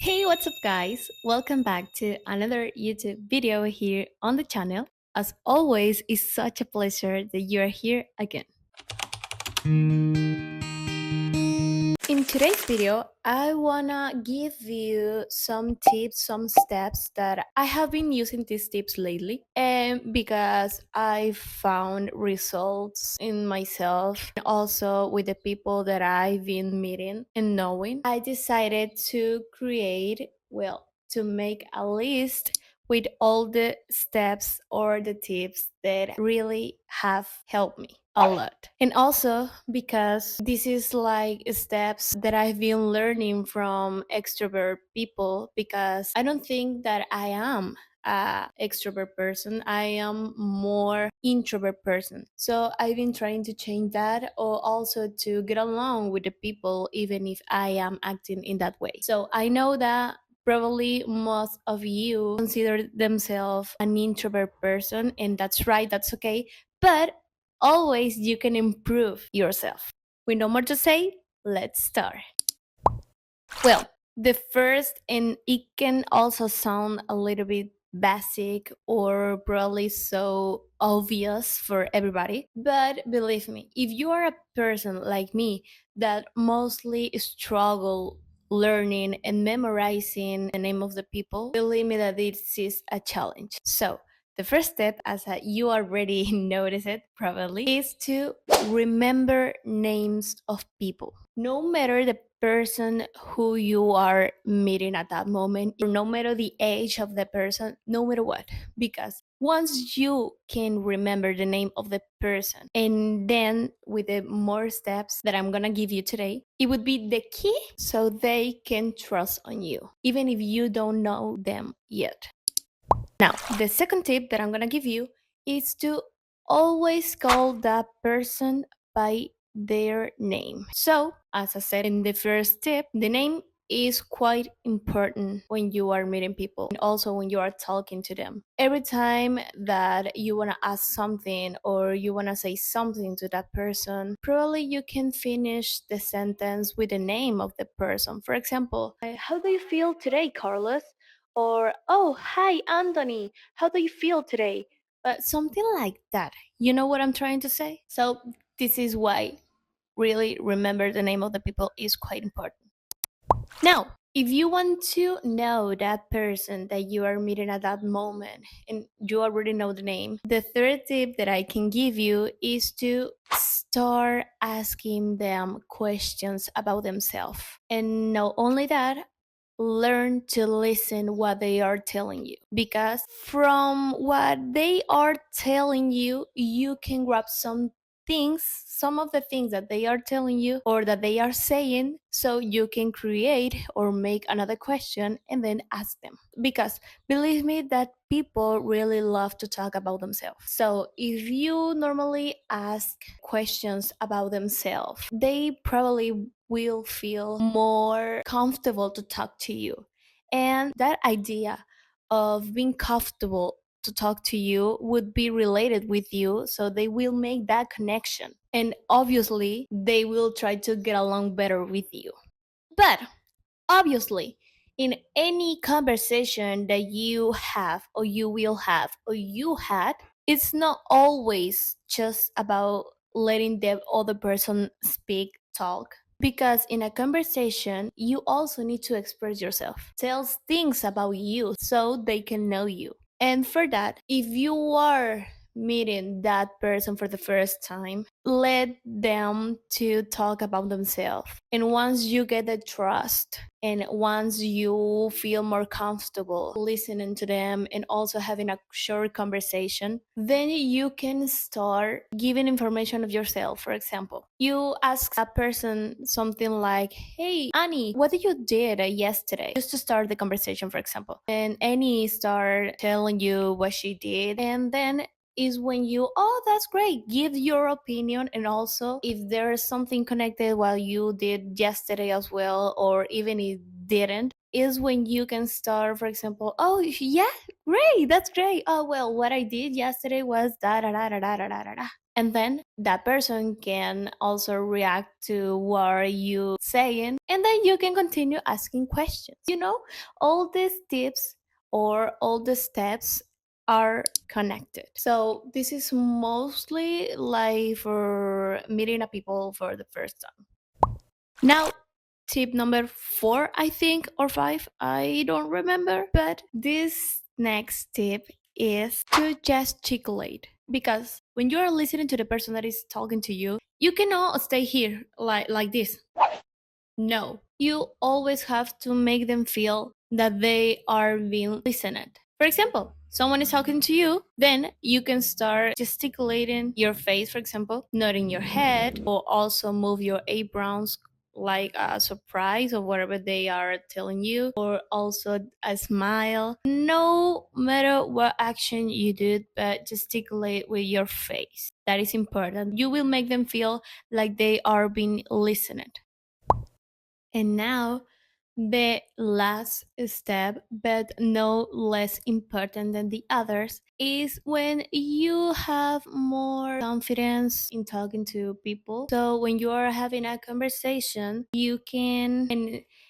Hey, what's up, guys? Welcome back to another YouTube video here on the channel. As always, it's such a pleasure that you're here again. In today's video, I wanna give you some tips, some steps that I have been using these tips lately, and because I found results in myself and also with the people that I've been meeting and knowing, I decided to to make a list with all the steps or the tips that really have helped me a lot. And also because this is like steps that I've been learning from extrovert people, because I don't think that I am a extrovert person. I am more introvert person. So I've been trying to change that, or also to get along with the people even if I am acting in that way. So I know that probably most of you consider themselves an introvert person, and that's right, that's okay. But always you can improve yourself. With no more to say, let's start. Well, the first, and it can also sound a little bit basic or probably so obvious for everybody, but believe me, if you are a person like me that mostly struggle learning and memorizing the name of the people, believe me that this is a challenge. So the first step, as you already noticed it probably, is to remember names of people. No matter the person who you are meeting at that moment, no matter the age of the person, no matter what, because once you can remember the name of the person, and then with the more steps that I'm gonna give you today, it would be the key so they can trust on you, even if you don't know them yet. Now, the second tip that I'm gonna give you is to always call that person by their name. So, as I said in the first tip, the name is quite important when you are meeting people and also when you are talking to them. Every time that you want to ask something or you want to say something to that person, probably you can finish the sentence with the name of the person. For example, how do you feel today, Carlos? Or, oh, hi, Anthony, how do you feel today? Something like that. You know what I'm trying to say? So, this is why really remember the name of the people is quite important. Now, if you want to know that person that you are meeting at that moment and you already know the name, the third tip that I can give you is to start asking them questions about themselves. And not only that, learn to listen what they are telling you, because from what they are telling you, you can grab some of the things that they are telling you or that they are saying, so you can create or make another question and then ask them. Because believe me that people really love to talk about themselves. So if you normally ask questions about themselves, they probably will feel more comfortable to talk to you. And that idea of being comfortable to talk to you would be related with you, so they will make that connection. And obviously, they will try to get along better with you. But obviously, in any conversation that you have, or you will have, or you had, it's not always just about letting the other person speak, talk. Because in a conversation, you also need to express yourself, tell things about you so they can know you. And for that, if you are meeting that person for the first time, let them to talk about themselves. And once you get the trust, and once you feel more comfortable listening to them and also having a short conversation, then you can start giving information of yourself. For example, you ask a person something like, hey, Annie, what did you did yesterday? Just to start the conversation, for example. And Annie start telling you what she did, and then is when you, oh, that's great, give your opinion. And also if there's something connected while you did yesterday as well, or even if didn't, is when you can start, for example, oh, yeah, great, that's great. Oh, well, what I did yesterday was da da da da da da da da. Da. And then that person can also react to what are you saying, and then you can continue asking questions. All these tips or all the steps are connected. So this is mostly like for meeting a people for the first time. Now, tip number 4, I think, or 5, I don't remember. But this next tip is to gesticulate. Because when you are listening to the person that is talking to you, you cannot stay here like this. No, you always have to make them feel that they are being listened. For example, someone is talking to you, then you can start gesticulating your face, for example, nodding your head, or also move your eyebrows like a surprise or whatever they are telling you, or also a smile. No matter what action you do, but gesticulate with your face. That is important. You will make them feel like they are being listened. And now, the last step, but no less important than the others, is when you have more confidence in talking to people. So when you are having a conversation, you can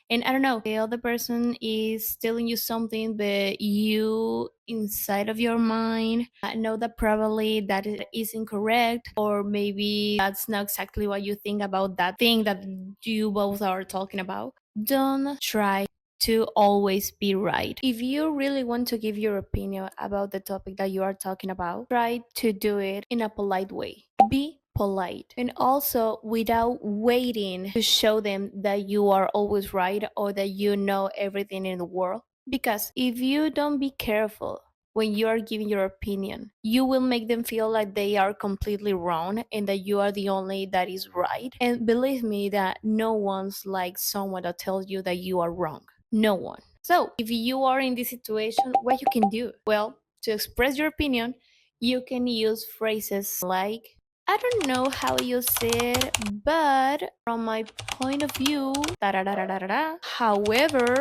and I don't know, the other person is telling you something, but you inside of your mind know that probably that is incorrect, or maybe that's not exactly what you think about that thing that you both are talking about. Don't try to always be right. If you really want to give your opinion about the topic that you are talking about, try to do it in a polite way. Be polite, and also without waiting to show them that you are always right or that you know everything in the world. Because if you don't be careful when you are giving your opinion, you will make them feel like they are completely wrong and that you are the only that is right. And believe me that no one's like someone that tells you that you are wrong. No one. So if you are in this situation, what you can do? Well, to express your opinion, you can use phrases like, I don't know how you say it, but from my point of view, da da da da da da. Da. However,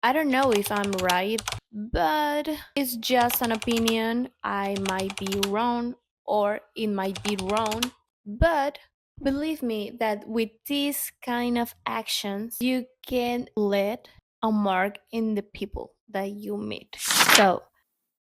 I don't know if I'm right, but it's just an opinion. I might be wrong, or it might be wrong. But believe me that with these kind of actions, you can let a mark in the people that you meet. So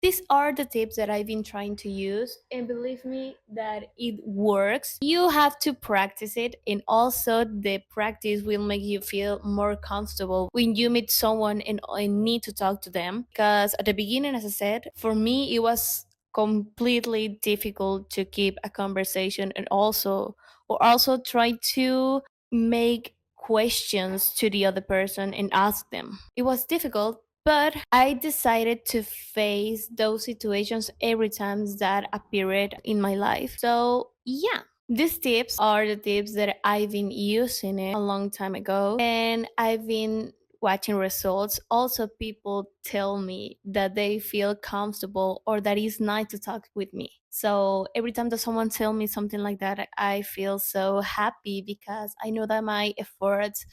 these are the tips that I've been trying to use, and believe me that it works. You have to practice it, and also the practice will make you feel more comfortable when you meet someone and need to talk to them. Because at the beginning, as I said, for me, it was completely difficult to keep a conversation and also try to make questions to the other person and ask them. It was difficult, but I decided to face those situations every time that appeared in my life. So, yeah, these tips are the tips that I've been using it a long time ago, and I've been watching results. Also, people tell me that they feel comfortable or that it's nice to talk with me. So every time that someone tell me something like that, I feel so happy because I know that my efforts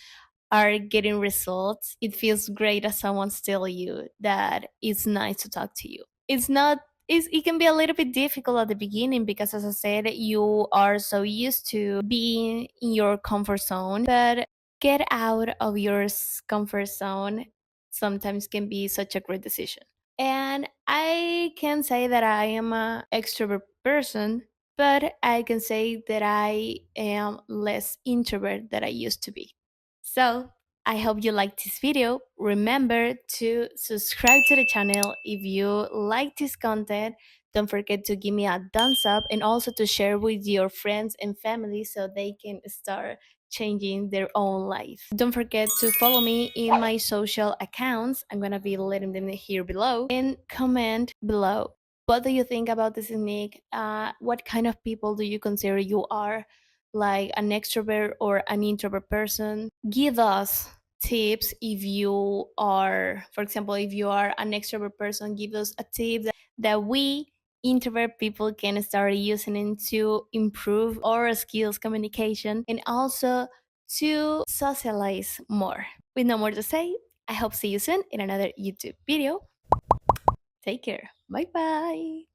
are getting results. It feels great as someone's tell you that it's nice to talk to you. It's not it can be a little bit difficult at the beginning because, as I said, you are so used to being in your comfort zone, but get out of your comfort zone sometimes can be such a great decision. And I can say that I am an extrovert person, but I can say that I am less introvert than I used to be. So I hope you liked this video. Remember to subscribe to the channel if you like this content. Don't forget to give me a thumbs up and also to share with your friends and family so they can start changing their own life. Don't forget to follow me in my social accounts. I'm gonna be letting them here below, and comment below. What do you think about this technique? What kind of people do you consider you are? Like an extrovert or an introvert person? Give us tips if you are, for example, if you are an extrovert person, give us a tip that we introvert people can start using it to improve our skills communication and also to socialize more. With no more to say, I hope see you soon in another YouTube video. Take care. Bye bye.